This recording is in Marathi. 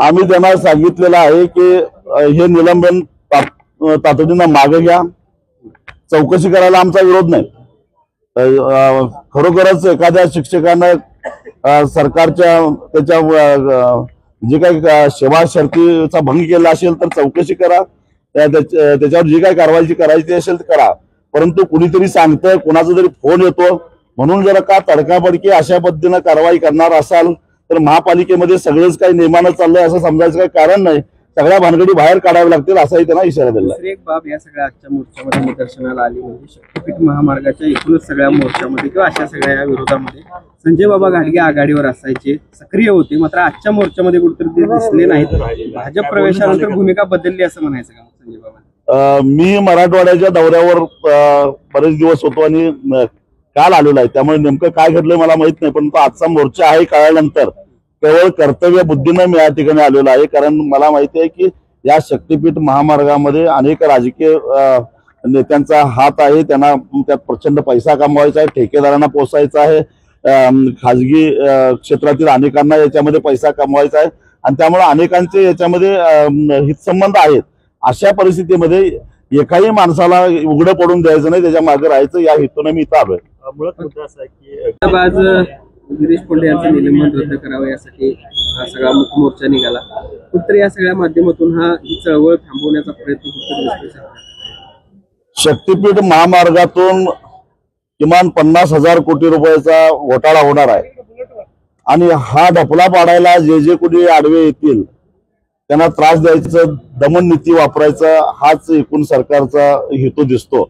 आम्ही त्यांना सांगितलेलं आहे की हे निलंबन तातडीनं मागे घ्या। चौकशी करायला आमचा विरोध नाही। खरोखरच एखाद्या शिक्षकानं सरकारच्या त्याच्या जे काही सेवा शर्तीचा भंग केला असेल तर चौकशी करा। त्याच्यावर जी काही कारवाई करायची असेल तर करा। परंतु कुणीतरी सांगतंय, कोणाचा तरी फोन येतो म्हणून जर का तडकाफडकी अशा पद्धतीनं कारवाई करणार असाल तर महापालिकेमध्ये सगळंच काही नियमानं चाललंय असं समजायचं काही कारण नाही। सगळ्या भानगडी बाहेर काढाव्या लागतील असाही त्यांना इशारा दिला। एक बाब या सगळ्या आजच्या मोर्चामध्ये निदर्शनाला आली म्हणजे शक्तीपीठ महामार्गाच्या एकूणच सगळ्या मोर्चामध्ये किंवा अशा सगळ्या या विरोधामध्ये संजय बाबा घाटगे आघाडीवर असायचे, सक्रिय होते, मात्र आजच्या मोर्चामध्ये कुठेतरी ते दिसले नाहीत। भाजप प्रवेशानंतर भूमिका बदलली असं म्हणायचं का संजय बाबा? मी मराठवाड्याच्या दौऱ्यावर बरेच दिवस होतो आणि काल आलेलो आहे, त्यामुळे नेमकं काय घडलं मला माहित नाही। पण आजचा मोर्चा आहे कळल्यानंतर केवळ कर्तव्य बुद्धीनं मी या ठिकाणी आलेलो आहे। कारण मला माहिती आहे की या शक्तीपीठ महामार्गामध्ये अनेक राजकीय नेत्यांचा हात आहे। त्यांना त्यात प्रचंड पैसा कमवायचा आहे, ठेकेदारांना पोसायचा आहे, खाजगी क्षेत्रातील अनेकांना याच्यामध्ये पैसा कमवायचा आहे आणि त्यामुळे अनेकांचे याच्यामध्ये हितसंबंध आहेत। अशा परिस्थितीमध्ये एकाही माणसाला उघडं पडून द्यायचं नाही, त्याच्या मागे राहायचं या हेतूने मी इथं आलोय। मुळात मुद्दा असा आहे की आज गिरीश पोंडे यांचं निलंबन रद्द करावं यासाठी हा सगळा मोर्चा निघाला। कुठतरी या सगळ्या माध्यमातून ही चळवळ थांबवण्याचा प्रयत्न दिसतोय। शक्तीपीठ महामार्गातून किमान 50,000 कोटी रुपयाचा घोटाळा होणार आहे आणि हा ढपला पाडायला जे कोणी आडवे येतील त्यांना त्रास द्यायचं, दमन नीती वापरायचा हाच एकूण सरकारचा हेतू दिसतो।